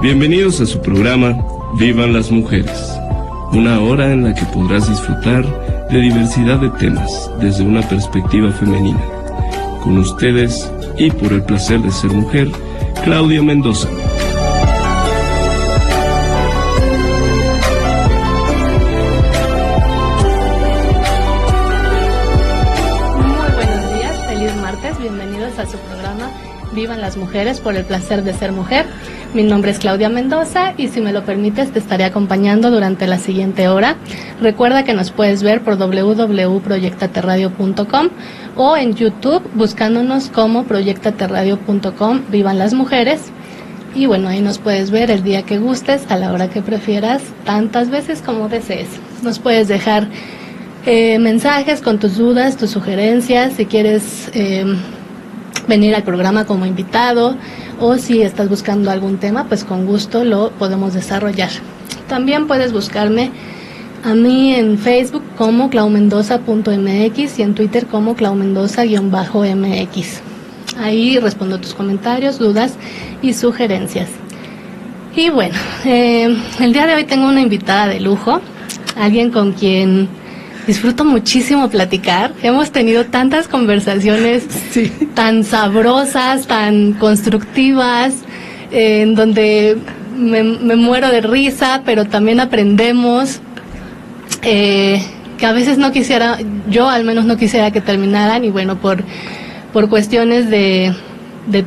Bienvenidos a su programa Vivan las Mujeres, una hora en la que podrás disfrutar de diversidad de temas desde una perspectiva femenina. Con ustedes, y por el placer de ser mujer, Claudia Mendoza. Muy buenos días, feliz martes, bienvenidos a su programa Vivan las Mujeres por el placer de ser mujer. Mi nombre es Claudia Mendoza y si me lo permites te estaré acompañando durante la siguiente hora. Recuerda que nos puedes ver por www.proyectateradio.com o en YouTube buscándonos como proyectateradio.com Vivan las Mujeres. Y bueno, ahí nos puedes ver el día que gustes, a la hora que prefieras, tantas veces como desees. Nos puedes dejar mensajes con tus dudas, tus sugerencias, si quieres venir al programa como invitado o si estás buscando algún tema, pues con gusto lo podemos desarrollar. También puedes buscarme a mí en Facebook como claumendoza.mx y en Twitter como claumendoza_mx. Ahí respondo tus comentarios, dudas y sugerencias. Y bueno, el día de hoy tengo una invitada de lujo, alguien con quien disfruto muchísimo platicar. Hemos tenido tantas conversaciones tan sabrosas, tan constructivas, en donde me muero de risa, pero también aprendemos, que a veces no quisiera, yo al menos no quisiera que terminaran, y bueno, por cuestiones de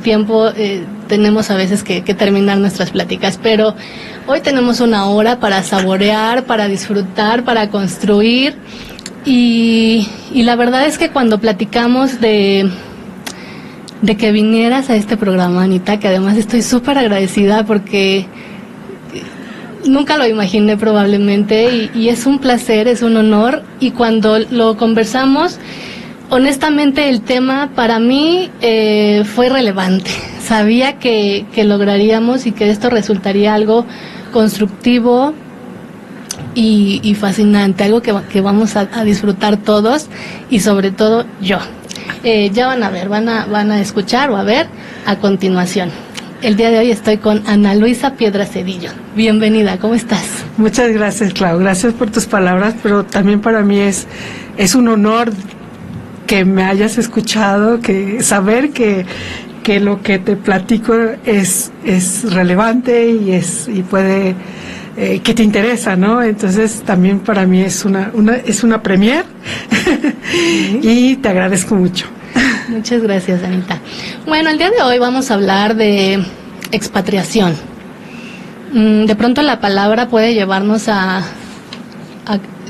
tiempo tenemos a veces que terminar nuestras pláticas, pero hoy tenemos una hora para saborear, para disfrutar, para construir, y la verdad es que cuando platicamos de que vinieras a este programa, Anita, que además estoy súper agradecida porque nunca lo imaginé probablemente, y es un placer, es un honor, y cuando lo conversamos, honestamente el tema para mí fue relevante. Sabía que lograríamos y que esto resultaría algo constructivo y fascinante, algo que vamos a disfrutar todos y sobre todo yo. Ya van a ver, van a escuchar o a ver a continuación. El día de hoy estoy con Ana Luisa Piedra Cedillo. Bienvenida, ¿cómo estás? Muchas gracias, Clau. Gracias por tus palabras, pero también para mí es un honor que me hayas escuchado, que saber que lo que te platico es relevante y puede que te interesa, ¿no? Entonces también para mí es una premier y te agradezco mucho. Muchas gracias, Anita. Bueno, el día de hoy vamos a hablar de expatriación. De pronto la palabra puede llevarnos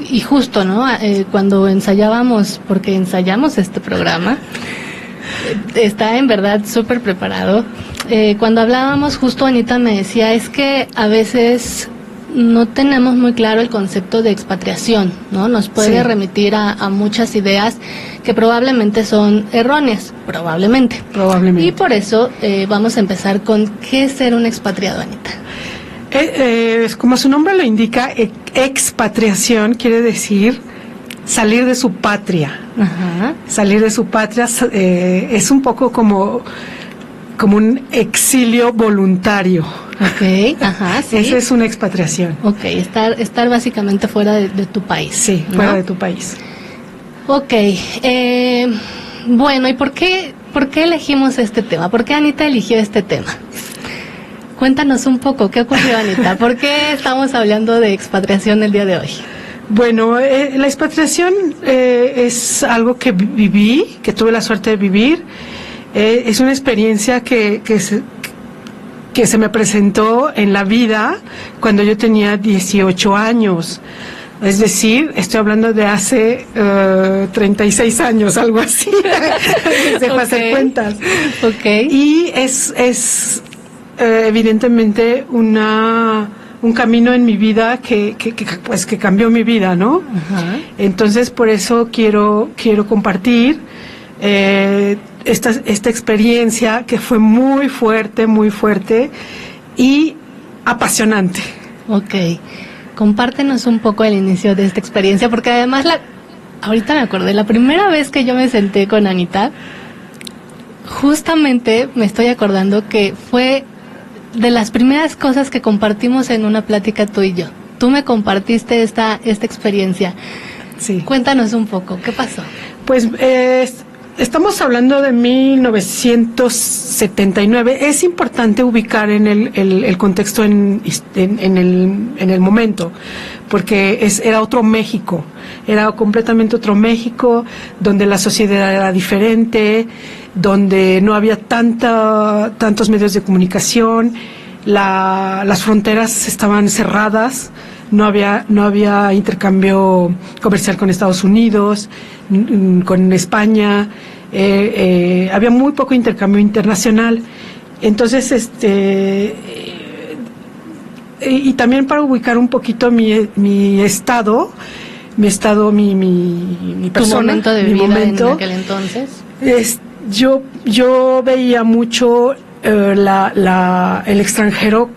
y justo, ¿no? Cuando ensayábamos, porque ensayamos este programa, está en verdad súper preparado. Cuando hablábamos, justo Anita me decía, es que a veces no tenemos muy claro el concepto de expatriación, ¿no? Nos puede remitir a muchas ideas que probablemente son erróneas, probablemente. Y por eso vamos a empezar con ¿qué es ser un expatriado, Anita? Como su nombre lo indica, expatriación quiere decir salir de su patria. Ajá. Salir de su patria es un poco como un exilio voluntario. Okay, ajá, sí. Esa es una expatriación. Okay, estar básicamente fuera de tu país. Sí, ¿no? Fuera de tu país. Okay, bueno, ¿y por qué elegimos este tema? ¿Por qué Anita eligió este tema? Cuéntanos un poco, ¿qué ocurrió, Anita? ¿Por qué estamos hablando de expatriación el día de hoy? Bueno, la expatriación es algo que viví, que tuve la suerte de vivir. Es una experiencia que se me presentó en la vida cuando yo tenía 18 años. Es decir, estoy hablando de hace 36 años, algo así. Dejo hacer cuentas. Okay. Y es evidentemente un camino en mi vida que cambió mi vida, ¿no? Ajá. Entonces, por eso quiero compartir esta experiencia que fue muy fuerte y apasionante. Okay. Compártenos un poco el inicio de esta experiencia, porque además ahorita me acordé, la primera vez que yo me senté con Anita, justamente me estoy acordando que fue de las primeras cosas que compartimos en una plática tú y yo. Tú me compartiste esta experiencia. Sí. Cuéntanos un poco, ¿qué pasó? Pues estamos hablando de 1979. Es importante ubicar en el contexto en el momento, porque era otro México, era completamente otro México, donde la sociedad era diferente, donde no había tantos medios de comunicación, las fronteras estaban cerradas. No había intercambio comercial con Estados Unidos, con España, había muy poco intercambio internacional. Entonces, y también para ubicar un poquito mi estado, mi persona, tu momento de mi vida momento, en aquel entonces. Yo veía mucho el extranjero.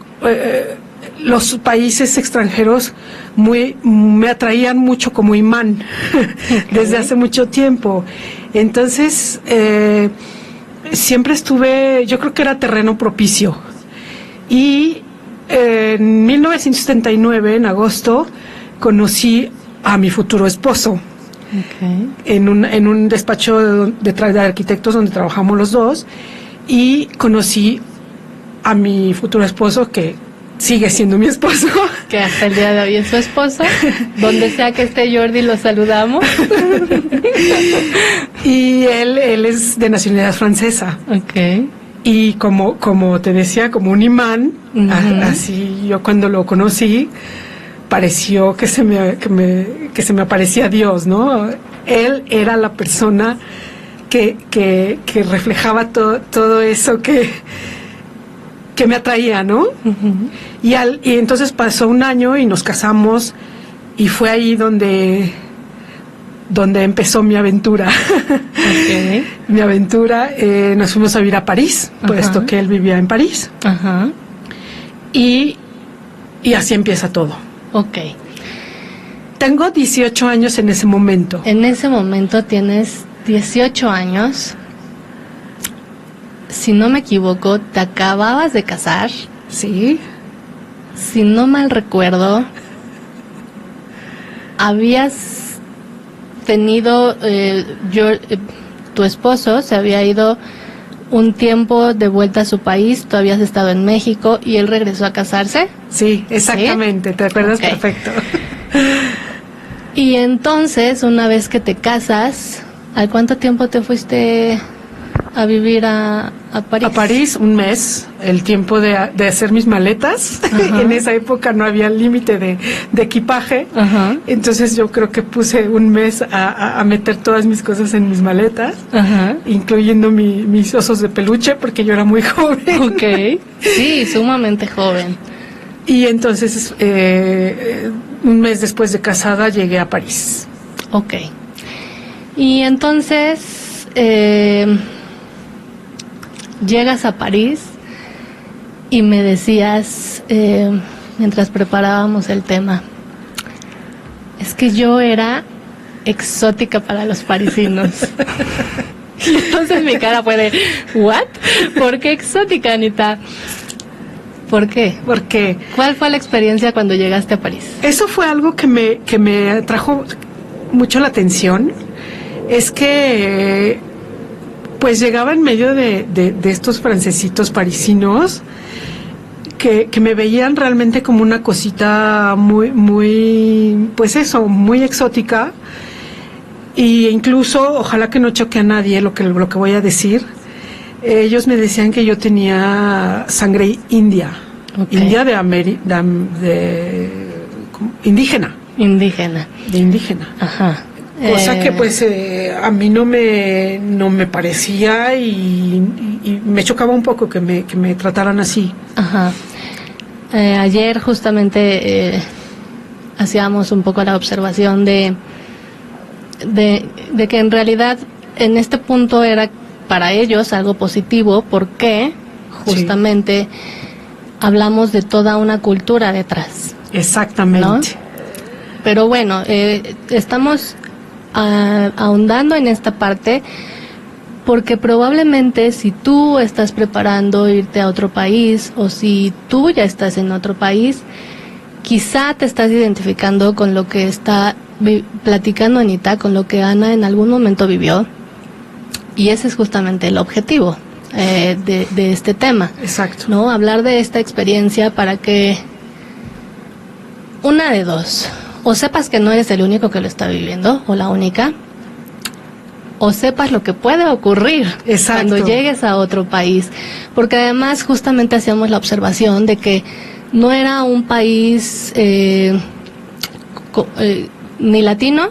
Los países extranjeros me atraían mucho como imán desde hace mucho tiempo. Entonces, siempre yo creo que era terreno propicio. Y en 1979, en agosto, conocí a mi futuro esposo. Okay. En un despacho de arquitectos donde trabajamos los dos, y conocí a mi futuro esposo, que sigue siendo mi esposo. Que hasta el día de hoy es su esposo. Donde sea que esté Jordi, lo saludamos. Y él es de nacionalidad francesa. Okay. Y como te decía, como un imán, así yo cuando lo conocí, pareció que se me aparecía Dios, ¿no? Él era la persona que reflejaba todo eso que me atraía, ¿no? Uh-huh. Y entonces pasó un año y nos casamos, y fue ahí donde empezó mi aventura. Okay. Mi aventura, nos fuimos a vivir a París, puesto que él vivía en París. Uh-huh. Y así empieza todo. Ok. Tengo 18 años en ese momento. En ese momento tienes 18 años. Si no me equivoco, te acababas de casar. Sí. Si no mal recuerdo, habías tenido, tu esposo se había ido un tiempo de vuelta a su país, tú habías estado en México y él regresó a casarse. Sí, exactamente, ¿sí? Te acuerdas, okay. Perfecto. Y entonces, una vez que te casas, ¿al cuánto tiempo te fuiste a vivir a París? A París, un mes, el tiempo de hacer mis maletas. En esa época no había límite de equipaje. Ajá. Entonces yo creo que puse un mes a meter todas mis cosas en mis maletas. Ajá. Incluyendo mis osos de peluche, porque yo era muy joven. Ok, sí, sumamente joven. Y entonces, un mes después de casada, llegué a París. Ok. Y entonces, llegas a París y me decías, mientras preparábamos el tema, es que yo era exótica para los parisinos. Y entonces mi cara fue de, ¿what? ¿Por qué exótica, Anita? ¿Por qué? Porque ¿cuál fue la experiencia cuando llegaste a París? Eso fue algo que me atrajo mucho la atención. Es que pues llegaba en medio de estos francesitos parisinos que me veían realmente como una cosita muy, pues eso, muy exótica. Y incluso, ojalá que no choque a nadie lo que voy a decir, ellos me decían que yo tenía sangre india, okay. India indígena. Indígena. De indígena. Ajá. Cosa que pues a mí no me parecía y me chocaba un poco que me trataran así. Ajá. Ayer justamente hacíamos un poco la observación de que en realidad en este punto era para ellos algo positivo, porque justamente hablamos de toda una cultura detrás. Exactamente. ¿No? Pero bueno, estamos ahondando en esta parte Porque probablemente si tú estás preparando irte a otro país o si tú ya estás en otro país, quizá te estás identificando con lo que está platicando Anita, con lo que Ana en algún momento vivió, y ese es justamente el objetivo de este tema. Exacto. ¿No? Hablar de esta experiencia para que una de dos, o sepas que no eres el único que lo está viviendo o la única, o sepas lo que puede ocurrir cuando llegues a otro país, porque además justamente hacíamos la observación de que no era un país ni latino,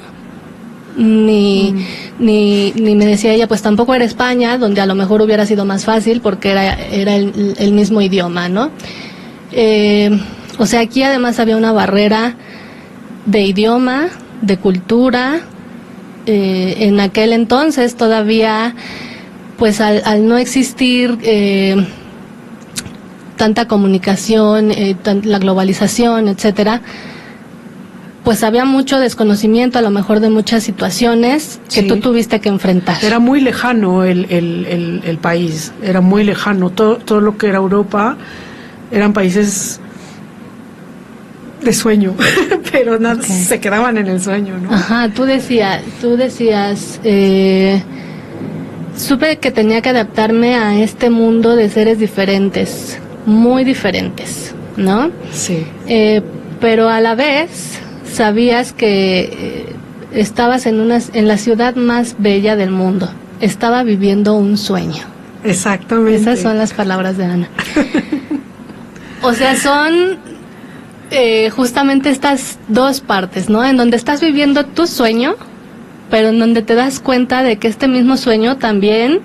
ni me decía ella, pues tampoco era España, donde a lo mejor hubiera sido más fácil porque era el mismo idioma, ¿no? O sea, aquí además había una barrera de idioma, de cultura. En aquel entonces todavía, pues al no existir tanta comunicación, la globalización, etcétera, pues había mucho desconocimiento a lo mejor de muchas situaciones que tú tuviste que enfrentar. Era muy lejano el país, era muy lejano. Todo lo que era Europa eran países de sueño, pero no se quedaban en el sueño, ¿no? Ajá, tú decías, supe que tenía que adaptarme a este mundo de seres diferentes, muy diferentes, ¿no? Sí. Pero a la vez sabías que estabas en la ciudad más bella del mundo, estaba viviendo un sueño. Exactamente. Esas son las palabras de Ana. O sea, son justamente estas dos partes, ¿no? En donde estás viviendo tu sueño, pero en donde te das cuenta de que este mismo sueño también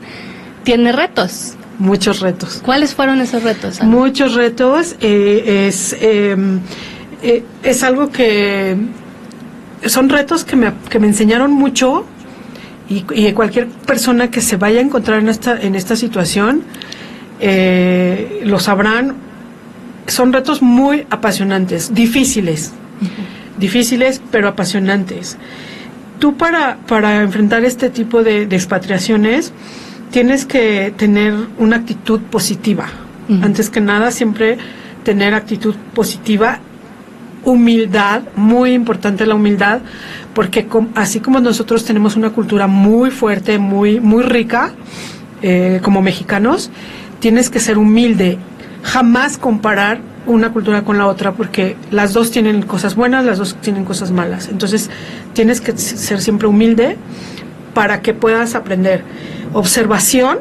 tiene retos. Muchos retos. ¿Cuáles fueron esos retos, Ana? Muchos retos. Es algo que son retos que me enseñaron mucho, y cualquier persona que se vaya a encontrar en esta situación lo sabrán. Son retos muy apasionantes, difíciles, pero apasionantes. Tú para enfrentar este tipo de expatriaciones tienes que tener una actitud positiva. Antes que nada, siempre tener actitud positiva, humildad, muy importante la humildad, porque así como nosotros tenemos una cultura muy fuerte, muy rica, como mexicanos, tienes que ser humilde. Jamás comparar una cultura con la otra, porque las dos tienen cosas buenas, las dos tienen cosas malas. Entonces tienes que ser siempre humilde para que puedas aprender. Observación,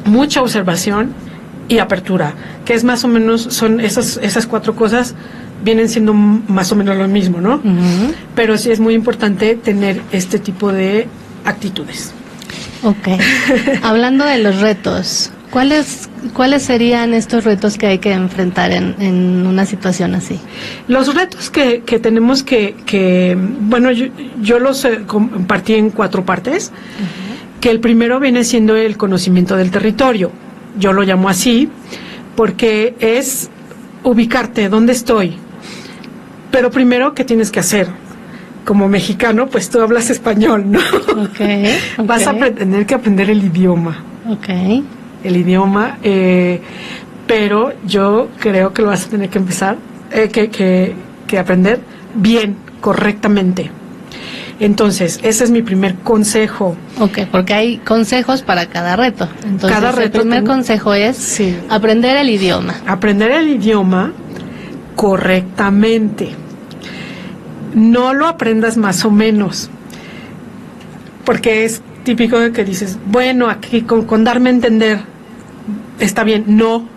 mucha observación y apertura, que es más o menos, son esas cuatro cosas, vienen siendo más o menos lo mismo, ¿no? Pero sí es muy importante tener este tipo de actitudes. Ok. Hablando de los retos, ¿cuáles serían estos retos que hay que enfrentar en una situación así? Los retos que tenemos que bueno, yo los compartí en 4 partes, que el primero viene siendo el conocimiento del territorio. Yo lo llamo así porque es ubicarte, ¿dónde estoy? Pero primero, ¿qué tienes que hacer? Como mexicano, pues tú hablas español, ¿no? Okay. Vas a tener que aprender el idioma. Okay. El idioma, pero yo creo que lo vas a tener que empezar, que aprender bien, correctamente. Entonces, ese es mi primer consejo. Ok, porque hay consejos para cada reto. Entonces, cada reto el primer consejo es aprender el idioma. Aprender el idioma correctamente. No lo aprendas más o menos, porque es típico de que dices, bueno, aquí con darme a entender está bien. No,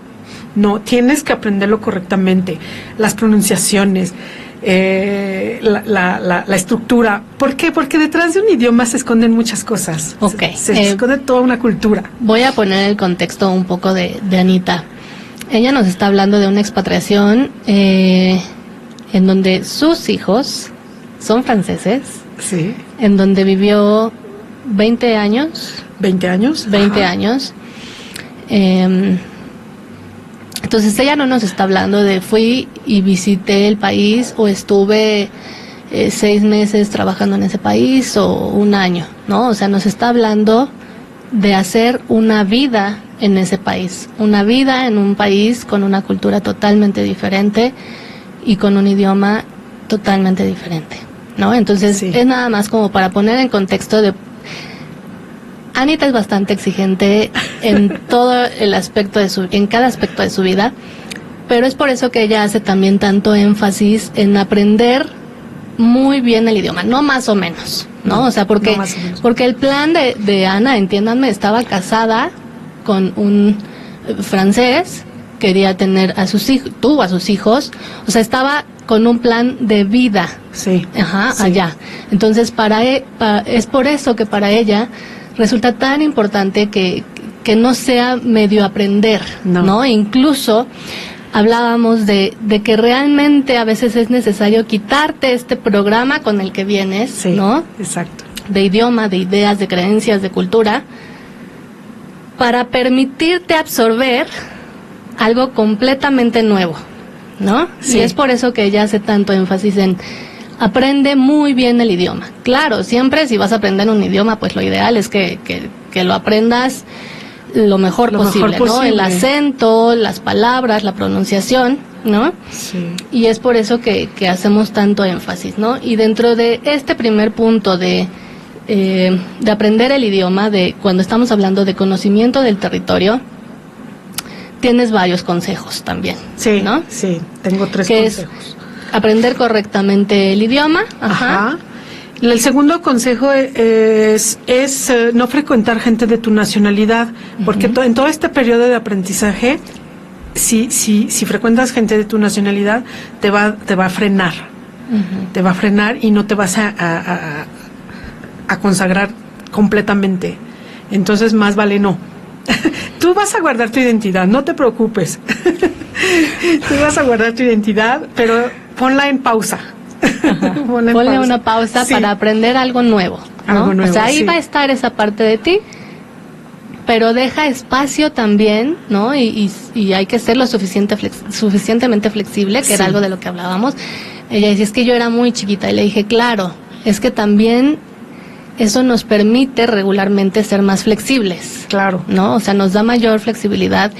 tienes que aprenderlo correctamente. Las pronunciaciones, la estructura. ¿Por qué? Porque detrás de un idioma se esconden muchas cosas. Okay. Se esconde toda una cultura. Voy a poner el contexto un poco de Anita. Ella nos está hablando de una expatriación en donde sus hijos son franceses. Sí. En donde vivió 20 años. 20 años. 20 años. Entonces ella no nos está hablando de fui y visité el país o estuve 6 meses trabajando en ese país o un año, ¿no? O sea, nos está hablando de hacer una vida en ese país, una vida en un país con una cultura totalmente diferente y con un idioma totalmente diferente, ¿no? Entonces Sí. es nada más como para poner en contexto de... Anita es bastante exigente en todo el aspecto en cada aspecto de su vida, pero es por eso que ella hace también tanto énfasis en aprender muy bien el idioma, no más o menos, ¿no? O sea, porque No más o menos. porque el plan de Ana, entiéndanme, estaba casada con un francés, quería tener a sus hijos, tuvo a sus hijos, o sea, estaba con un plan de vida, Sí. ajá, Sí. allá. Entonces, es por eso que para ella resulta tan importante que no sea medio aprender, No. ¿no? Incluso hablábamos de que realmente a veces es necesario quitarte este programa con el que vienes, Sí. ¿no? Exacto. De idioma, de ideas, de creencias, de cultura, para permitirte absorber algo completamente nuevo, ¿no? Sí. Y es por eso que ella hace tanto énfasis en aprende muy bien el idioma. Claro, siempre si vas a aprender un idioma, pues lo ideal es que lo aprendas lo mejor posible, ¿no? El acento, las palabras, la pronunciación, ¿no? Sí. Y es por eso que hacemos tanto énfasis, ¿no? Y dentro de este primer punto de aprender el idioma, de cuando estamos hablando de conocimiento del territorio, tienes varios consejos también, Sí, ¿no? sí, tengo 3 Que es consejos. aprender correctamente el idioma, Ajá. El segundo consejo es no frecuentar gente de tu nacionalidad, porque en todo este periodo de aprendizaje, si frecuentas gente de tu nacionalidad, te va a frenar, te va a frenar y no te vas a consagrar completamente. Entonces, más vale no. Tú vas a guardar tu identidad, no te preocupes. Tú vas a guardar tu identidad, pero ponla en pausa. Ponle una pausa Sí. para aprender algo nuevo, ¿no? Algo nuevo, o sea, ahí sí. va a estar esa parte de ti, pero deja espacio también, ¿no? Y hay que ser lo suficientemente flexible, que Sí. era algo de lo que hablábamos. Ella decía, es que yo era muy chiquita, y le dije, claro, es que también eso nos permite regularmente ser más flexibles, Claro. ¿no? O sea, nos da mayor flexibilidad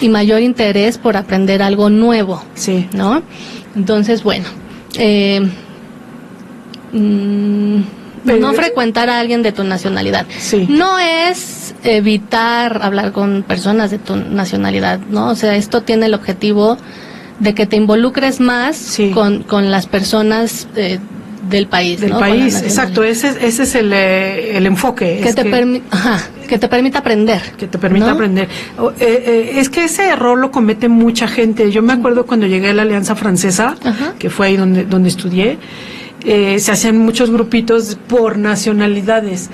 y mayor interés por aprender algo nuevo, Sí. ¿no? Entonces, bueno, no frecuentar a alguien de tu nacionalidad. Sí. No es evitar hablar con personas de tu nacionalidad, ¿no? O sea, esto tiene el objetivo de que te involucres más Sí. con las personas del país, Del ¿no? Con la país, nacionalidad. exacto, ese es el enfoque. Que es te permita aprender. que te permita ¿no? aprender. Es que ese error lo comete mucha gente. Yo me acuerdo cuando llegué a la Alianza Francesa, Ajá. que fue ahí donde estudié, se hacían muchos grupitos por nacionalidades.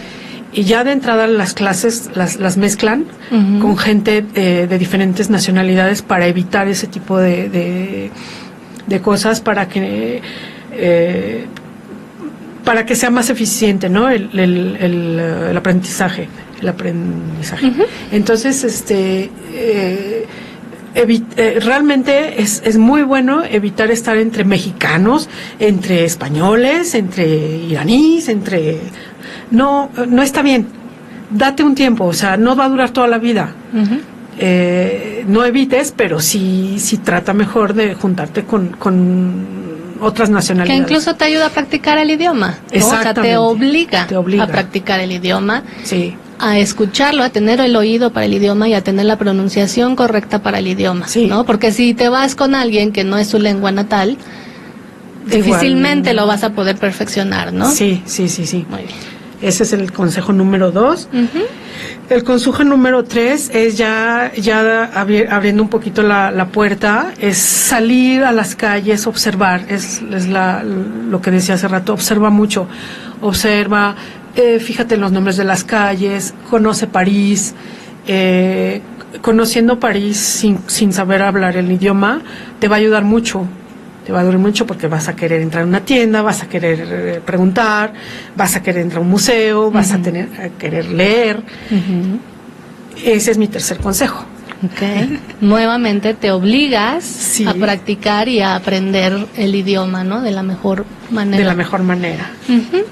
Y ya de entrada las clases las mezclan Ujú. con gente de diferentes nacionalidades para evitar ese tipo de cosas, para que sea más eficiente, ¿no? El aprendizaje. Ujú. Entonces, realmente es muy bueno evitar estar entre mexicanos, entre españoles, entre iraníes, no está bien. Date un tiempo, o sea, no va a durar toda la vida. Ujú. No evites, pero sí trata mejor de juntarte con otras Que nacionalidades. incluso te ayuda a practicar el idioma, ¿no? O sea, Exactamente. te obliga Te a practicar el idioma, Sí, a escucharlo, a tener el oído para el idioma y a tener la pronunciación correcta para el idioma, Sí. ¿no? Porque si te vas con alguien que no es su lengua natal, difícilmente igual. lo vas a poder perfeccionar, ¿no? Sí. Muy bien. Ese es el consejo número 2. Ujú. El consejo número 3 es ya abriendo un poquito la puerta, es salir a las calles, observar, es lo que decía hace rato, observa mucho, observa, fíjate en los nombres de las calles, conoce París, conociendo París sin saber hablar el idioma, te va a ayudar mucho. Te va a ayudar mucho porque vas a querer entrar a una tienda, vas a querer preguntar, vas a querer entrar a un museo, vas a querer leer. Ujú. Ese es mi tercer consejo. Okay. Nuevamente te obligas Sí. a practicar y a aprender el idioma, ¿no? De la mejor manera. De la mejor manera. Ujú.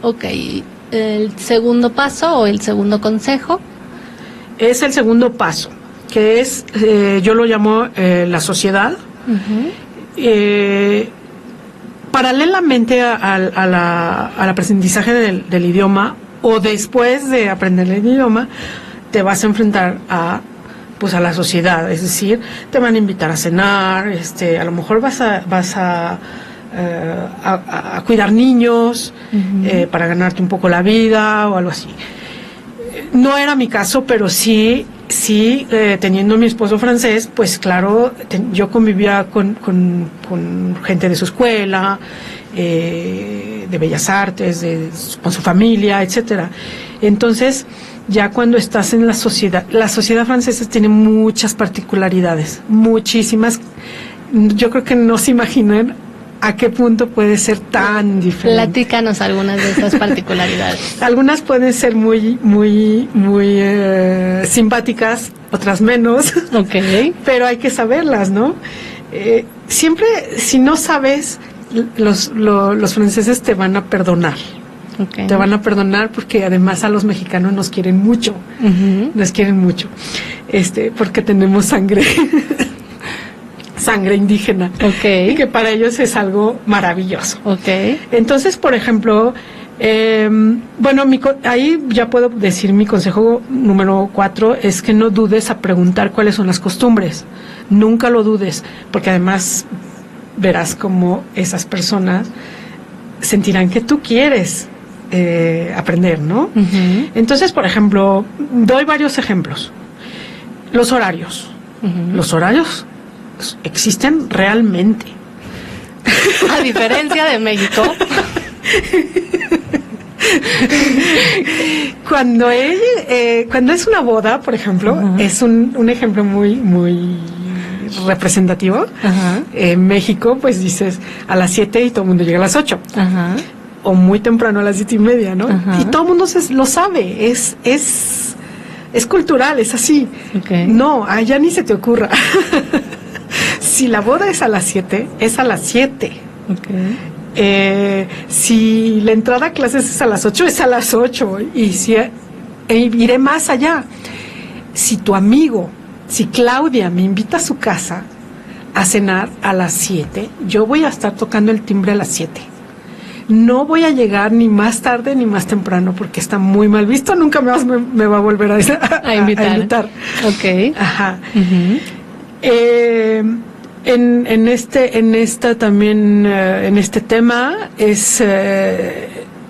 Ok, el segundo paso o el segundo consejo. Es el segundo paso, que es, yo lo llamo la sociedad. Paralelamente al aprendizaje del idioma, o después de aprender el idioma, te vas a enfrentar a la sociedad, es decir, te van a invitar a cenar, a lo mejor vas a cuidar niños, para ganarte un poco la vida o algo así. No era mi caso, pero sí, teniendo a mi esposo francés, pues claro, yo convivía con gente de su escuela, de Bellas Artes, con su familia, etcétera. Entonces, ya cuando estás en la sociedad francesa tiene muchas particularidades, muchísimas. Yo creo que no se imaginan a qué punto puede ser tan diferente. Platícanos algunas de esas particularidades. Algunas pueden ser muy simpáticas, otras menos. Okay. Pero hay que saberlas, ¿no? Siempre, si no sabes, los franceses te van a perdonar. Okay. Te van a perdonar porque además a los mexicanos nos quieren mucho. Nos quieren mucho. Porque tenemos sangre indígena. Okay. Y que para ellos es algo maravilloso. Okay. Entonces, por ejemplo, ahí ya puedo decir mi consejo número 4 es que no dudes a preguntar cuáles son las costumbres. Nunca lo dudes, porque además verás cómo esas personas sentirán que tú quieres aprender, ¿no? Entonces, por ejemplo, doy varios ejemplos. Los horarios. Los horarios existen realmente. A diferencia de México. Cuando es una boda, por ejemplo, es un ejemplo muy representativo. En México, pues dices a las 7 y todo el mundo llega a las 8. O muy temprano a las 7:30, ¿no? Y todo el mundo lo sabe. Es cultural, es así. Okay. No, allá ni se te ocurra. Si la boda es a las 7, es a las 7. Okay. Si la entrada a clases es a las 8, es a las 8. Y iré más allá. Si Claudia me invita a su casa a cenar a las 7, yo voy a estar tocando el timbre a las 7. No voy a llegar ni más tarde ni más temprano porque está muy mal visto. Nunca más me va a volver a invitar. Okay. Ajá. En este tema es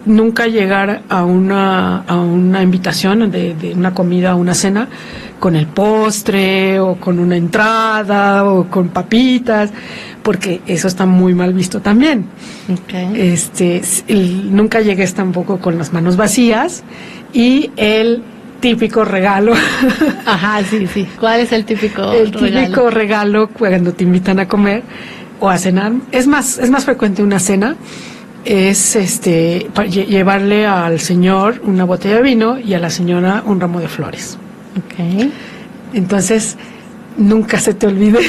nunca llegar a una invitación de una comida o una cena con el postre o con una entrada o con papitas, porque eso está muy mal visto también. Okay. Nunca llegues tampoco con las manos vacías y el típico regalo. Ajá, sí. ¿Cuál es el típico regalo? El típico regalo cuando te invitan a comer o a cenar. Es más frecuente una cena. Es llevarle al señor una botella de vino y a la señora un ramo de flores. Okay. Entonces, nunca se te olvide.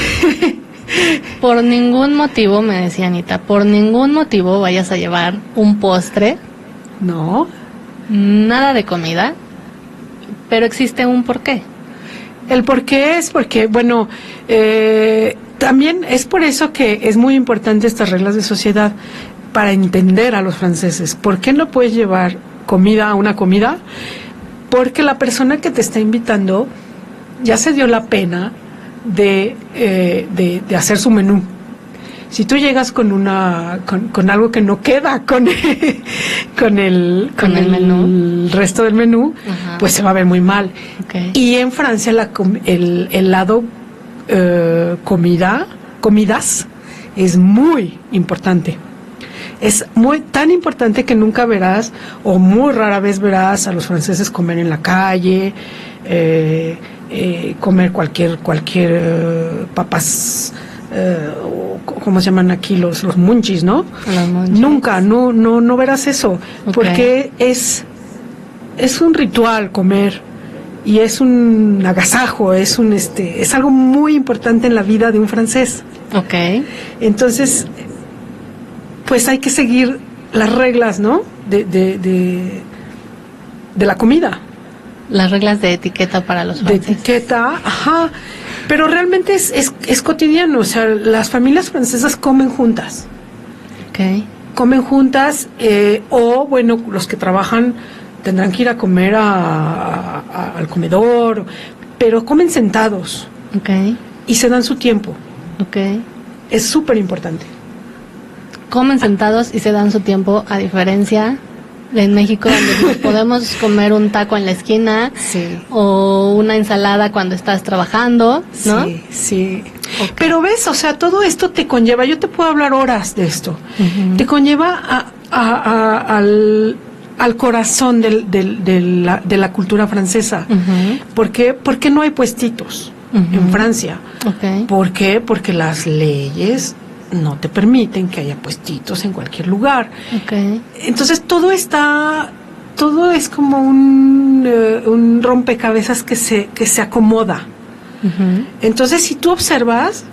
Por ningún motivo, me decía Anita, por ningún motivo vayas a llevar un postre. No. Nada de comida. Pero existe un porqué. El porqué es porque, también es por eso que es muy importante estas reglas de sociedad para entender a los franceses. ¿Por qué no puedes llevar comida a una comida? Porque la persona que te está invitando ya se dio la pena de hacer su menú. Si tú llegas con algo que no queda con el menú, el resto del menú, pues se va a ver muy mal. Okay. Y en Francia el lado comidas es muy importante. Es tan importante que nunca verás, o muy rara vez verás a los franceses comer en la calle, comer cualquier papas, ¿cómo se llaman aquí? Los munchies, ¿no? Los munchies. Nunca, no verás eso, okay. Porque es un ritual comer y es un agasajo, es algo muy importante en la vida de un francés. Okay. Entonces, pues hay que seguir las reglas, ¿no? de la comida. Las reglas de etiqueta para los franceses. De etiqueta, ajá. Pero realmente es cotidiano. O sea, las familias francesas comen juntas. Okay. Comen juntas, o bueno, los que trabajan tendrán que ir a comer al comedor, pero comen sentados. Okay. Y se dan su tiempo. Okay. Es súper importante. Comen sentados y se dan su tiempo, a diferencia de en México, donde nos podemos comer un taco en la esquina, sí, o una ensalada cuando estás trabajando, ¿no? Sí, sí. Okay. Pero ves, o sea, todo esto te conlleva, yo te puedo hablar horas de esto, te conlleva al corazón de la cultura francesa. ¿Por qué? Porque no hay puestitos en Francia. Okay. ¿Por qué? Porque las leyes no te permiten que haya puestitos en cualquier lugar. Okay. Entonces todo es como un rompecabezas que se acomoda. Entonces si tú observas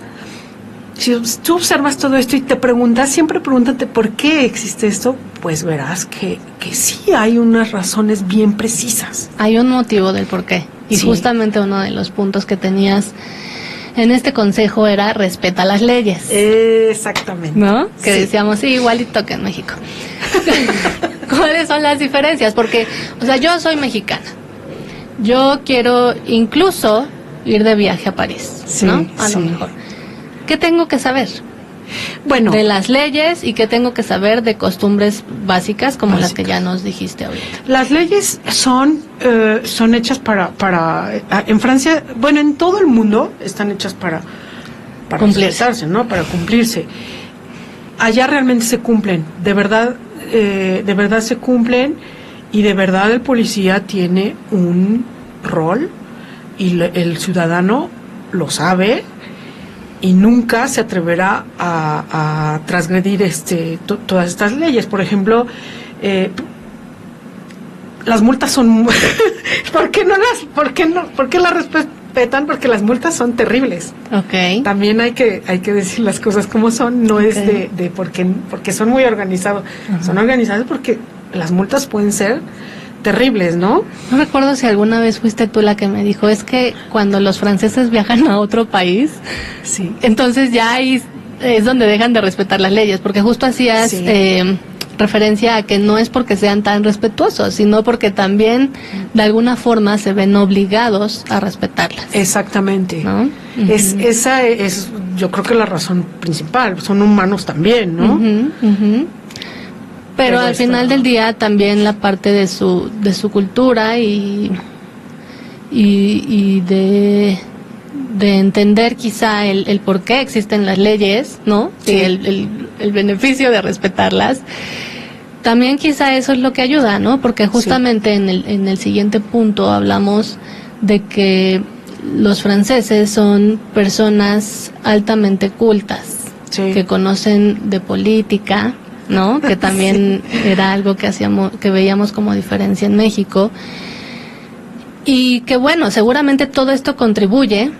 todo esto y te preguntas, siempre pregúntate por qué existe esto, pues verás que sí hay unas razones bien precisas. Hay un motivo del por qué. Y sí, justamente uno de los puntos que tenías en este consejo era respeta las leyes. Exactamente. ¿No? Que sí, decíamos, sí, igualito que en México. ¿Cuáles son las diferencias? Porque, o sea, yo soy mexicana. Yo quiero incluso ir de viaje a París, sí, ¿no? A lo mejor. ¿Qué tengo que saber? Bueno, de las leyes, y qué tengo que saber de costumbres básicas como las que ya nos dijiste ahorita. Las leyes son hechas para en Francia, bueno, en todo el mundo están hechas para respetarse, ¿no? Para cumplirse. Allá realmente se cumplen, de verdad se cumplen, y de verdad el policía tiene un rol y el ciudadano lo sabe. Y nunca se atreverá a transgredir todas estas leyes. Por ejemplo, las multas son ¿por qué las respetan? Porque las multas son terribles. Okay. También hay que decir las cosas como son. No es de porque son muy organizados. Son organizados porque las multas pueden ser terribles, ¿no? No recuerdo si alguna vez fuiste tú la que me dijo, es que cuando los franceses viajan a otro país, sí, entonces ya ahí es donde dejan de respetar las leyes, porque justo hacías referencia a que no es porque sean tan respetuosos, sino porque también de alguna forma se ven obligados a respetarlas. Exactamente. ¿No? Esa es, yo creo que la razón principal. Son humanos también, ¿no? Pero al final del día también la parte de su cultura y de entender quizá el por qué existen las leyes, ¿no? Sí. Y el beneficio de respetarlas. También quizá eso es lo que ayuda, ¿no? Porque justamente en el siguiente punto hablamos de que los franceses son personas altamente cultas, que conocen de política, ¿no? Que también era algo que veíamos como diferencia en México. Y que bueno, seguramente todo esto contribuye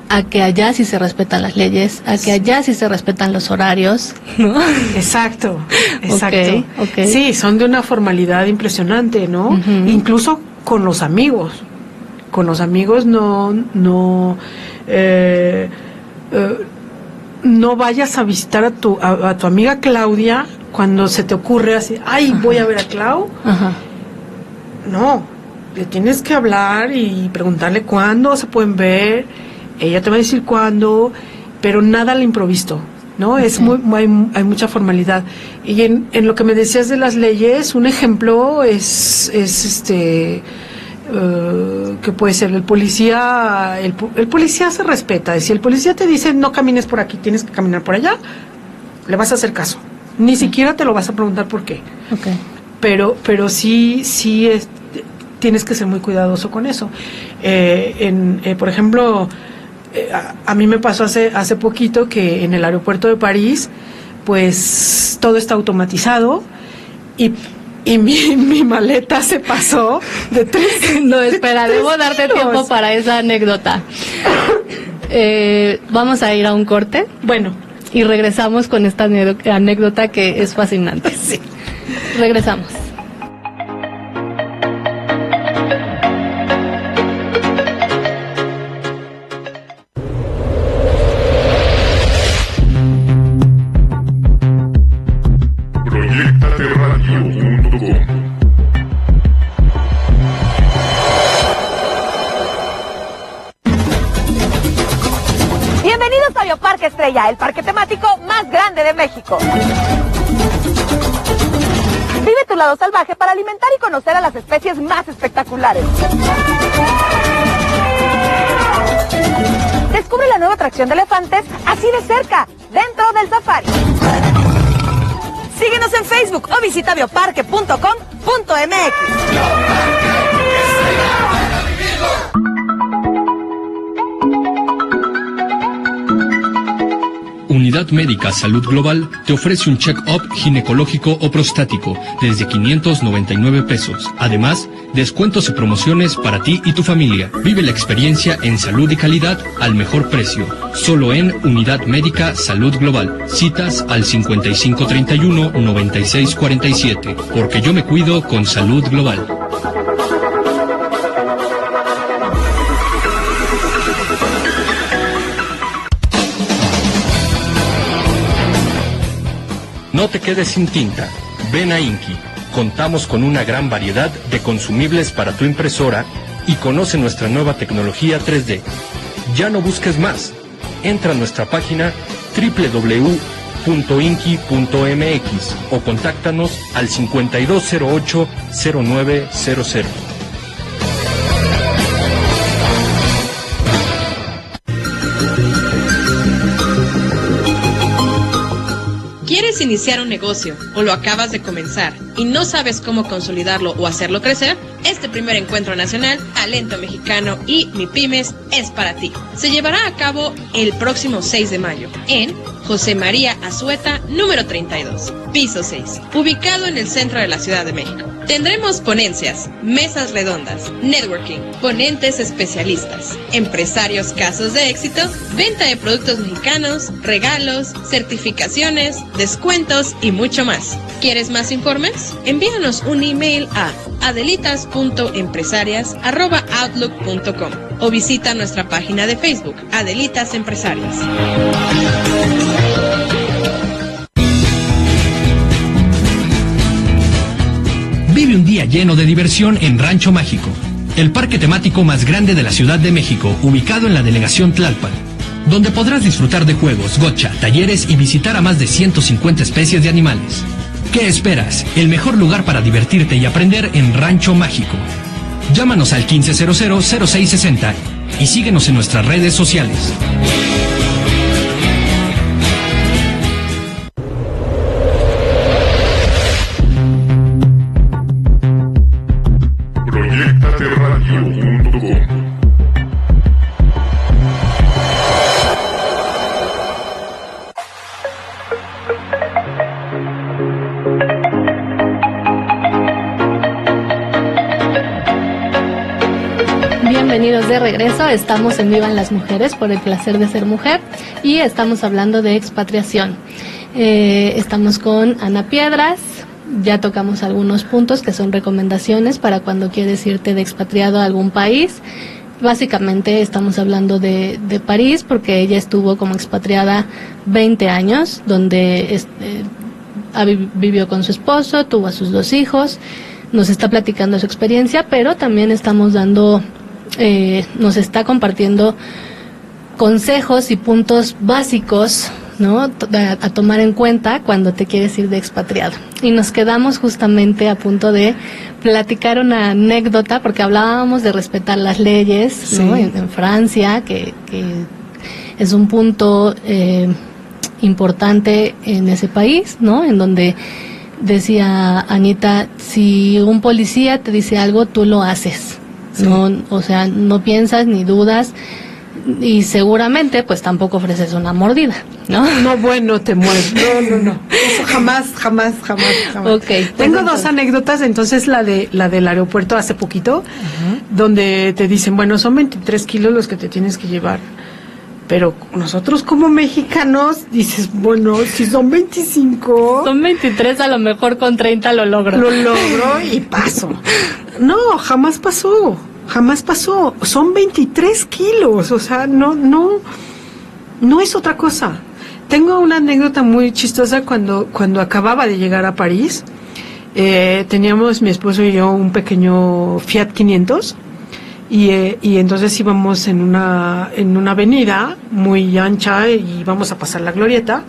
a que allá sí se respetan las leyes, a que allá sí se respetan los horarios, ¿no? Exacto. Okay. Sí, son de una formalidad impresionante, ¿no? Incluso con los amigos. Con los amigos no vayas a visitar a tu amiga Claudia cuando se te ocurre así, voy a ver a Clau. No, le tienes que hablar y preguntarle cuándo se pueden ver. Ella te va a decir cuándo, pero nada al improviso, ¿no? Es hay mucha formalidad. Y en lo que me decías de las leyes, un ejemplo es que puede ser el policía se respeta. Si el policía te dice no camines por aquí, tienes que caminar por allá, le vas a hacer caso. Ni siquiera te lo vas a preguntar por qué. Pero sí tienes que ser muy cuidadoso con eso. Por ejemplo, a mí me pasó hace poquito que en el aeropuerto de París, pues todo está automatizado y mi maleta se pasó de 3. No, espera, debo darte tiempo para esa anécdota. Vamos a ir a un corte. Bueno. Y regresamos con esta anécdota que es fascinante. Sí. Regresamos. Bienvenidos a Bioparque Estrella, el parque temático más grande de México. Vive tu lado salvaje para alimentar y conocer a las especies más espectaculares. Descubre la nueva atracción de elefantes así de cerca, dentro del safari. Síguenos en Facebook o visita bioparque.com.mx. Unidad Médica Salud Global te ofrece un check-up ginecológico o prostático desde 599 pesos. Además, descuentos y promociones para ti y tu familia. Vive la experiencia en salud y calidad al mejor precio. Solo en Unidad Médica Salud Global. Citas al 5531-9647. Porque yo me cuido con Salud Global. No te quedes sin tinta. Ven a Inki. Contamos con una gran variedad de consumibles para tu impresora y conoce nuestra nueva tecnología 3D. Ya no busques más. Entra a nuestra página www.inki.mx o contáctanos al 5208-0900. ¿Quieres iniciar un negocio o lo acabas de comenzar y no sabes cómo consolidarlo o hacerlo crecer? Este primer encuentro nacional, Talento Mexicano y MIPYMES es para ti. Se llevará a cabo el próximo 6 de mayo en José María Azueta, número 32, piso 6, ubicado en el centro de la Ciudad de México. Tendremos ponencias, mesas redondas, networking, ponentes especialistas, empresarios casos de éxito, venta de productos mexicanos, regalos, certificaciones, descuentos y mucho más. ¿Quieres más informes? Envíanos un email a adelitas.empresarias@outlook.com o visita nuestra página de Facebook, Adelitas Empresarias. Vive un día lleno de diversión en Rancho Mágico, el parque temático más grande de la Ciudad de México, ubicado en la delegación Tlalpan, donde podrás disfrutar de juegos, gocha, talleres y visitar a más de 150 especies de animales. ¿Qué esperas? El mejor lugar para divertirte y aprender en Rancho Mágico. Llámanos al 1500-0660 y síguenos en nuestras redes sociales. Bienvenidos de regreso, estamos en Vivan las Mujeres por el placer de ser mujer y estamos hablando de expatriación. Estamos con Ana Piedras, ya tocamos algunos puntos que son recomendaciones para cuando quieres irte de expatriado a algún país. Básicamente estamos hablando de París porque ella estuvo como expatriada 20 años, donde vivió con su esposo, tuvo a sus 2 hijos, nos está platicando su experiencia, pero también estamos nos está compartiendo consejos y puntos básicos, ¿no?, a tomar en cuenta cuando te quieres ir de expatriado. Y nos quedamos justamente a punto de platicar una anécdota, porque hablábamos de respetar las leyes, sí, ¿no?, en Francia, que es un punto importante en ese país, ¿no?, en donde decía Anita, si un policía te dice algo, tú lo haces. Sí. No, o sea, no piensas ni dudas y seguramente pues tampoco ofreces una mordida, ¿no? No, bueno, te mueres. No. Eso jamás. Okay, tengo 2 anécdotas. Entonces la del aeropuerto hace poquito, donde te dicen, bueno, son 23 kilos los que te tienes que llevar Pero nosotros como mexicanos dices, bueno, si son 25... Son 23, a lo mejor con 30 lo logro. Lo logro y paso. No, jamás pasó. Son 23 kilos, o sea, no es otra cosa. Tengo una anécdota muy chistosa cuando acababa de llegar a París. Teníamos mi esposo y yo un pequeño Fiat 500. Y entonces íbamos en una avenida muy ancha y íbamos a pasar la glorieta.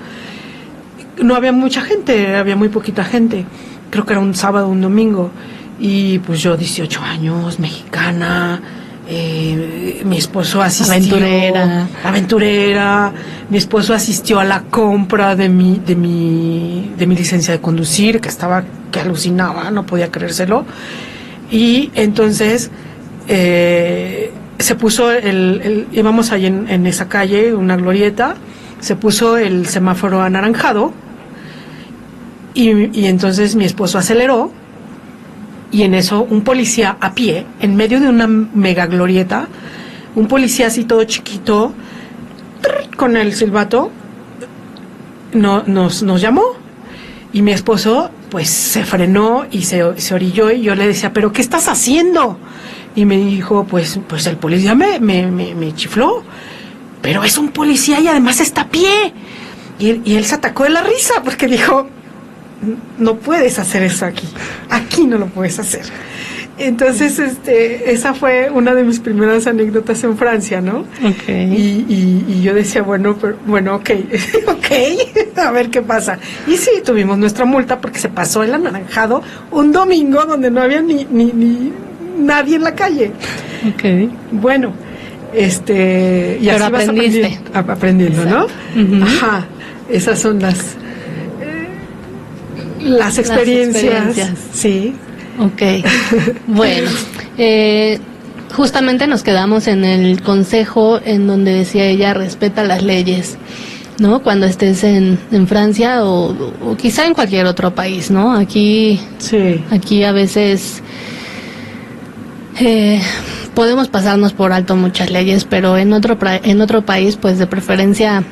No había mucha gente, había muy poquita gente. Creo que era un sábado, un domingo. Y pues yo, 18 años, mexicana, mi esposo asistió... Aventurera. Mi esposo asistió a la compra de mi licencia de conducir, que alucinaba, no podía creérselo. Y entonces... se puso íbamos ahí en esa calle, una glorieta, se puso el semáforo anaranjado y entonces mi esposo aceleró y en eso un policía a pie, en medio de una mega glorieta, un policía así todo chiquito, con el silbato, nos llamó y mi esposo pues se frenó y se orilló y yo le decía, ¿pero qué estás haciendo? Y me dijo, pues el policía me chifló, pero es un policía y además está a pie. Y él se atacó de la risa porque dijo, no puedes hacer eso aquí no lo puedes hacer. Entonces, esa fue una de mis primeras anécdotas en Francia, ¿no? Okay. Y yo decía, bueno, ok, a ver qué pasa. Y sí, tuvimos nuestra multa porque se pasó el anaranjado un domingo donde no había ni nadie en la calle. Okay. Bueno, y pero así aprendiste. vas aprendiendo, ¿no? Uh-huh. Ajá, esas son las experiencias. Sí. Okay. Bueno, justamente nos quedamos en el consejo en donde decía ella, respeta las leyes, ¿no? Cuando estés en Francia o quizá en cualquier otro país, ¿no? Aquí a veces podemos pasarnos por alto muchas leyes, pero en otro país, pues de preferencia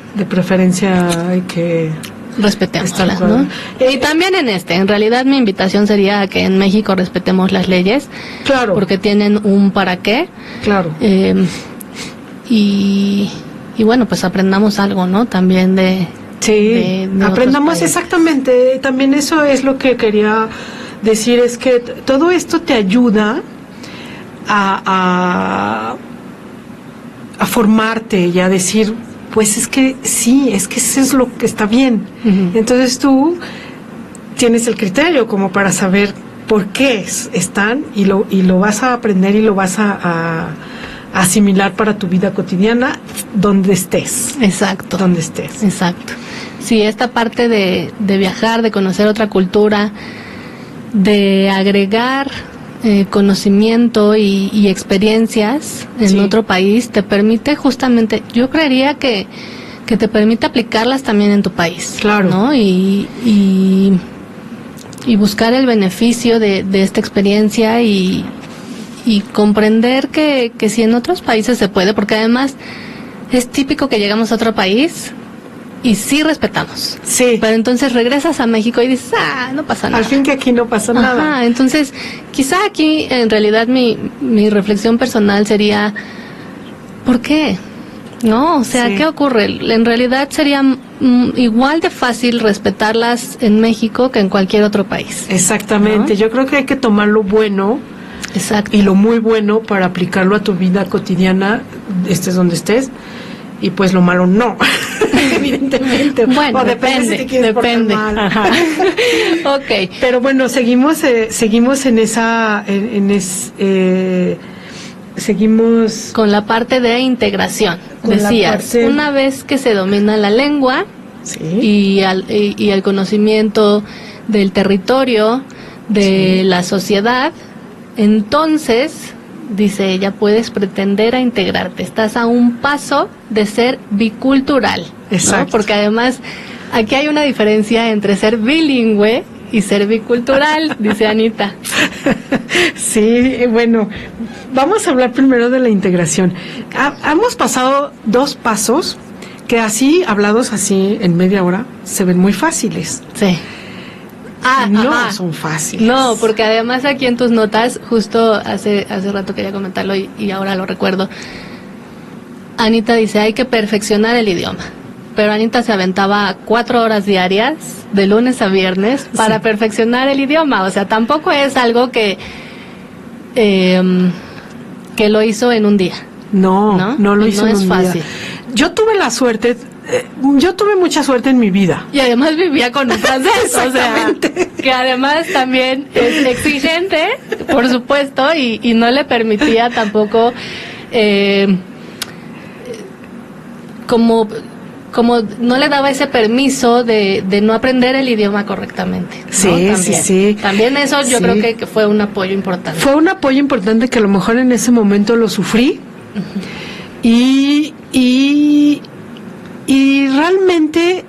hay que respetémoslas, ¿no? Y también en realidad mi invitación sería a que en México respetemos las leyes, claro, porque tienen un para qué, claro, y bueno, pues aprendamos algo, ¿no? También de aprendamos exactamente. También eso es lo que quería decir, es que todo esto te ayuda a formarte y a decir, pues es que sí, es que eso es lo que está bien. Uh-huh. Entonces tú tienes el criterio como para saber por qué están y lo vas a aprender y lo vas a asimilar para tu vida cotidiana donde estés. Exacto. Donde estés. Exacto. Sí, esta parte de viajar, de conocer otra cultura, de agregar conocimiento y experiencias en otro país, te permite justamente, yo creería que te permite aplicarlas también en tu país, claro, ¿no? Y buscar el beneficio de esta experiencia y comprender que si en otros países se puede, porque además es típico que llegamos a otro país y sí respetamos. Sí. Pero entonces regresas a México y dices, no pasa nada. Al fin que aquí no pasa nada. Ajá, entonces quizá aquí en realidad mi reflexión personal sería, ¿por qué? ¿No? O sea, ¿qué ocurre? En realidad sería igual de fácil respetarlas en México que en cualquier otro país. Exactamente. ¿No? Yo creo que hay que tomar lo bueno. Exacto. Y lo muy bueno para aplicarlo a tu vida cotidiana, estés donde estés. Y pues lo malo no, evidentemente. Bueno, o depende si te quieres portar mal. Ajá. Okay. Pero bueno, seguimos en esa, seguimos con la parte de integración. Decías, una vez que se domina la lengua y el conocimiento del territorio, de la sociedad, entonces, dice ella, puedes pretender a integrarte. Estás a un paso de ser bicultural. Exacto. ¿no? Porque además aquí hay una diferencia entre ser bilingüe y cervicultural, dice Anita. Sí, bueno, vamos a hablar primero de la integración. Hemos pasado 2 pasos que así, hablados así en media hora, se ven muy fáciles. Sí. No son fáciles. No, porque además aquí en tus notas, justo hace rato quería comentarlo y ahora lo recuerdo. Anita dice, hay que perfeccionar el idioma. Pero Anita se aventaba 4 horas diarias, de lunes a viernes, para perfeccionar el idioma. O sea, tampoco es algo que lo hizo en un día. No lo hizo en un día. No es fácil. Yo tuve la suerte, yo tuve mucha suerte en mi vida. Y además vivía con un francés, o sea, que además también es exigente, por supuesto, y no le permitía tampoco como no le daba ese permiso de no aprender el idioma correctamente, ¿no? Sí. También eso yo creo que fue un apoyo importante. Fue un apoyo importante que a lo mejor en ese momento lo sufrí. Y realmente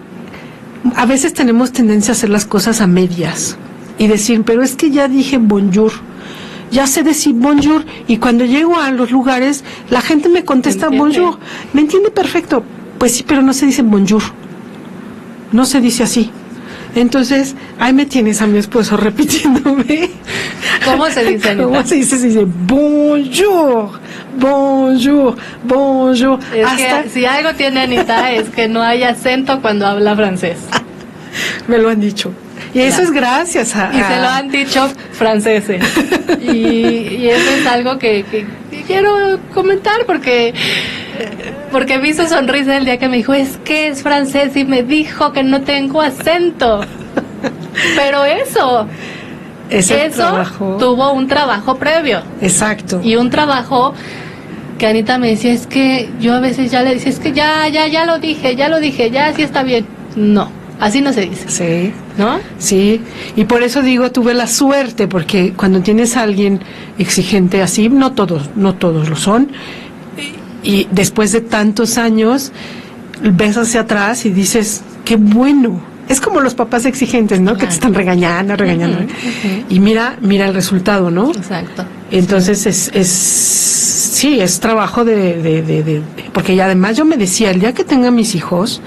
a veces tenemos tendencia a hacer las cosas a medias y decir, pero es que ya dije bonjour, ya sé decir bonjour, y cuando llego a los lugares la gente me contesta bonjour, me entiende perfecto. Pues sí, pero no se dice bonjour, no se dice así. Entonces, ahí me tienes a mi esposo repitiéndome. ¿Cómo se dice, Anita? ¿Cómo se dice? Se dice bonjour, bonjour, bonjour. Es que si algo tiene Anita es que no hay acento cuando habla francés. Me lo han dicho. Y eso es gracias a... Y se lo han dicho franceses. Y eso es algo que quiero comentar porque vi su sonrisa el día que me dijo, es que es francés y me dijo que no tengo acento. Pero eso trabajo. Tuvo un trabajo previo. Exacto. Y un trabajo que Anita me decía, es que yo a veces ya le decía, es que ya lo dije, ya sí está bien. No, así no se dice. Sí. ¿No? Sí, y por eso digo, tuve la suerte, porque cuando tienes a alguien exigente así, no todos lo son, y después de tantos años ves hacia atrás y dices, qué bueno. Es como los papás exigentes, ¿no? Claro. Que te están regañando. Y mira el resultado, ¿no? Exacto. Entonces es trabajo de porque además yo me decía, el día que tenga mis hijos,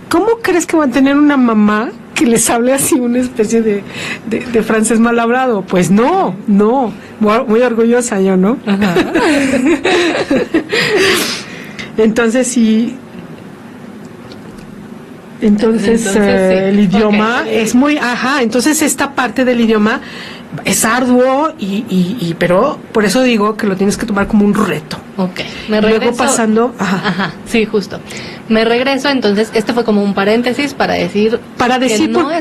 ¿cómo crees que van a tener una mamá que les hable así una especie de francés mal hablado? Pues no, muy orgullosa yo, ¿no? Ajá. Entonces sí. Entonces el idioma es muy, entonces esta parte del idioma es arduo pero por eso digo que lo tienes que tomar como un reto. Okay. Me regreso. Luego pasando, sí, justo. Me regreso, entonces este fue como un paréntesis para decir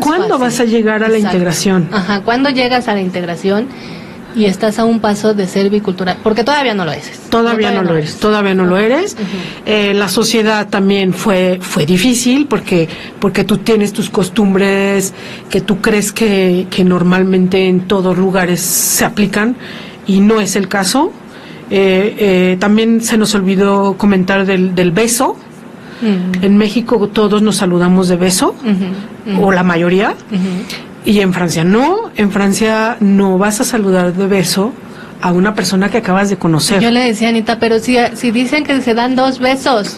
cuándo vas a llegar a la integración. ¿Cuándo llegas a la integración? Y estás a un paso de ser bicultural, porque todavía no lo eres. Todavía no lo eres. La sociedad también fue difícil porque tú tienes tus costumbres que tú crees que normalmente en todos lugares se aplican y no es el caso. También se nos olvidó comentar del beso. En México todos nos saludamos de beso, o la mayoría. Y en Francia no vas a saludar de beso a una persona que acabas de conocer. Yo le decía a Anita, pero si dicen que se dan 2 besos.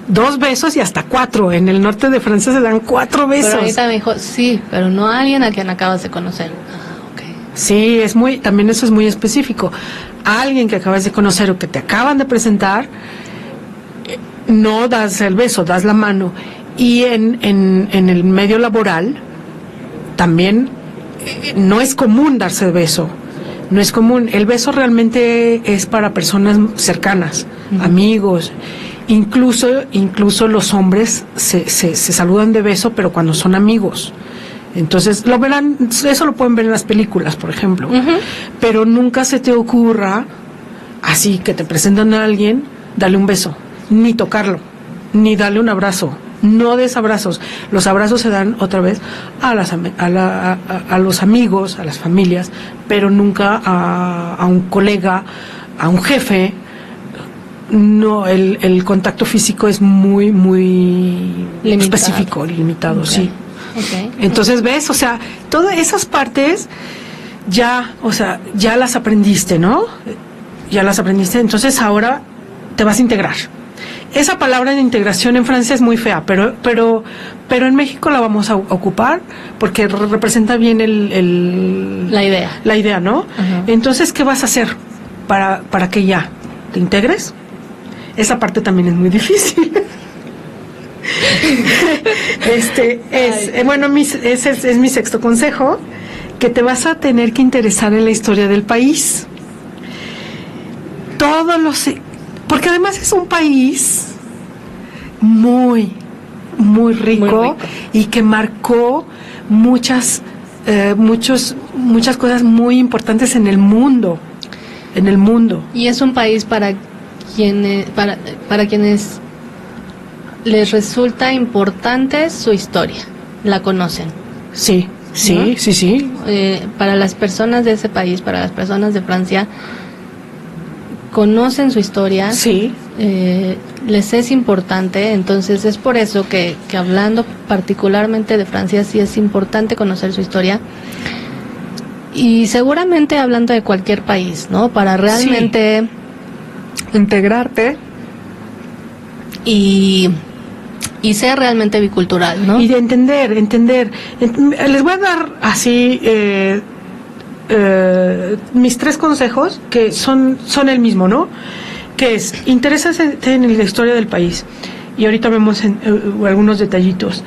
2 besos y hasta 4. En el norte de Francia se dan 4 besos. Pero Anita me dijo, sí, pero no a alguien a quien acabas de conocer. Okay. Sí, también eso es muy específico. A alguien que acabas de conocer o que te acaban de presentar, no das el beso, das la mano. Y en el medio laboral también no es común darse el beso. No es común. El beso realmente es para personas cercanas, amigos. Incluso los hombres se saludan de beso, pero cuando son amigos. Entonces, lo verán, eso lo pueden ver en las películas, por ejemplo. Pero nunca se te ocurra, así que te presentan a alguien, darle un beso, ni tocarlo, ni darle un abrazo. No des abrazos. Los abrazos se dan otra vez a los amigos, a las familias, pero nunca a un colega, a un jefe. No, el contacto físico es muy limitado. específico, limitado, okay. Sí. Okay. Entonces, ¿ves? O sea, todas esas partes ya las aprendiste, ¿no? Ya las aprendiste, entonces ahora te vas a integrar. Esa palabra de integración en Francia es muy fea, pero en México la vamos a ocupar porque representa bien la idea, ¿no? Ajá. Entonces, ¿qué vas a hacer para que ya te integres? Esa parte también es muy difícil. Ese es mi sexto consejo, que te vas a tener que interesar en la historia del país. Porque además es un país muy, muy rico y que marcó muchas cosas muy importantes en el mundo. Y es un país para quienes les resulta importante su historia, la conocen. Sí. Para las personas de ese país, para las personas de Francia, conocen su historia, sí. Les es importante, entonces es por eso que hablando particularmente de Francia, sí es importante conocer su historia. Y seguramente hablando de cualquier país, ¿no? Para realmente integrarte y ser realmente bicultural, ¿no? Y de entender. Les voy a dar así mis 3 consejos que son el mismo, ¿no? Que es, interésate en la historia del país. Y ahorita vemos algunos detallitos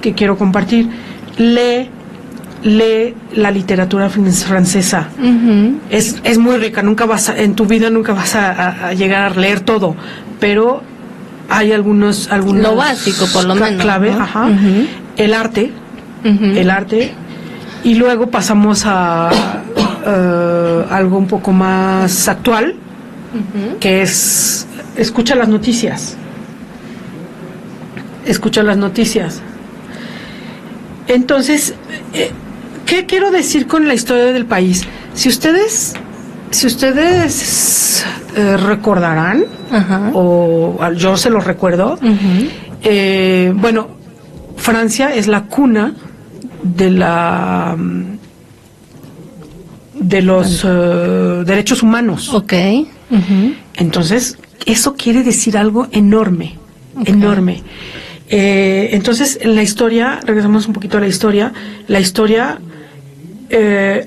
que quiero compartir. Lee la literatura francesa. Uh-huh. Es muy rica, en tu vida nunca vas a llegar a leer todo, pero hay algunos lo básico, por lo menos, clave, ¿no? Ajá. Uh-huh. El arte, y luego pasamos a algo un poco más actual, uh-huh, que es escucha las noticias. Entonces, ¿qué quiero decir con la historia del país? Si ustedes recordarán, uh-huh, o yo se los recuerdo, uh-huh, bueno, Francia es la cuna de los derechos humanos. Okay. Uh-huh. Entonces, eso quiere decir algo enorme, okay, enorme. Entonces, en la historia, regresamos un poquito a la historia,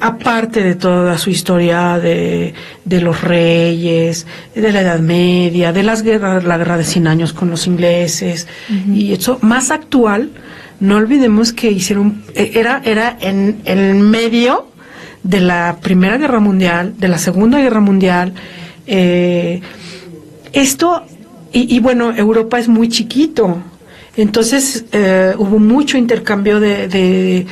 aparte de toda su historia de los reyes, de la Edad Media, de las guerras, la guerra de 100 años con los ingleses, uh-huh, y eso más actual, no olvidemos que era en medio de la Primera Guerra Mundial, de la Segunda Guerra Mundial, bueno, Europa es muy chiquito, entonces hubo mucho intercambio de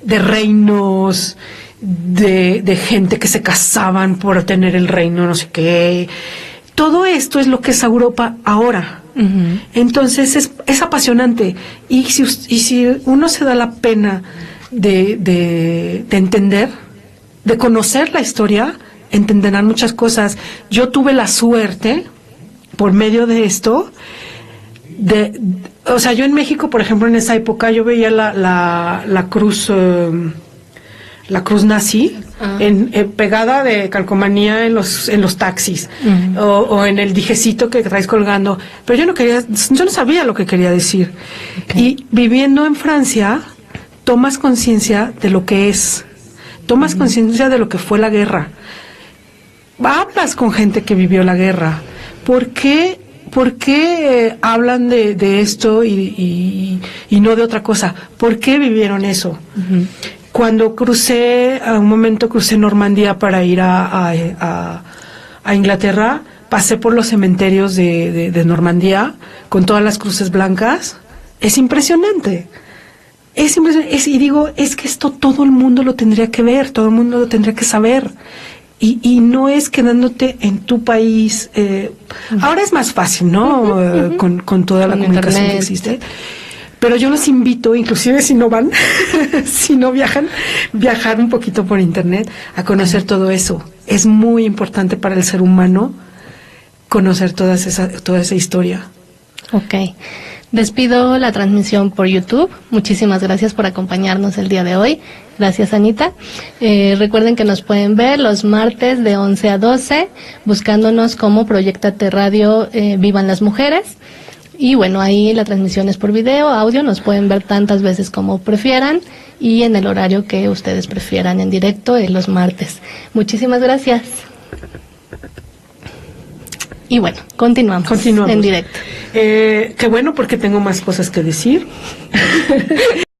reinos, de gente que se casaban por tener el reino, no sé qué. Todo esto es lo que es Europa ahora. Uh-huh. Entonces es apasionante. Y si uno se da la pena de entender, de conocer la historia, entenderán muchas cosas. Yo tuve la suerte, por medio de esto, o sea, yo en México, por ejemplo, en esa época yo veía la cruz nazi, uh-huh, pegada de calcomanía en los taxis, uh-huh, o en el dijecito que traes colgando, pero yo no sabía lo que quería decir. Okay. Y viviendo en Francia tomas conciencia de lo que es, tomas, uh-huh, conciencia de lo que fue la guerra, hablas con gente que vivió la guerra. ¿Por qué hablan de esto y no de otra cosa? ¿Por qué vivieron eso? Uh-huh. Cuando a un momento crucé Normandía para ir a Inglaterra, pasé por los cementerios de Normandía con todas las cruces blancas. Es impresionante. Y digo, es que esto todo el mundo lo tendría que ver, todo el mundo lo tendría que saber. Y no es quedándote en tu país. Ahora es más fácil, ¿no? Uh-huh. Con toda la comunicación Internet, que existe. Pero yo los invito, inclusive si no van, si no viajar un poquito por Internet a conocer todo eso. Es muy importante para el ser humano conocer toda esa historia. Okay. Despido la transmisión por YouTube. Muchísimas gracias por acompañarnos el día de hoy. Gracias, Anita. Recuerden que nos pueden ver los martes de 11 a 12, buscándonos como Proyectate Radio Vivan las Mujeres. Y bueno, ahí la transmisión es por video, audio, nos pueden ver tantas veces como prefieran y en el horario que ustedes prefieran en directo los martes. Muchísimas gracias. Y bueno, continuamos. En directo. Qué bueno, porque tengo más cosas que decir.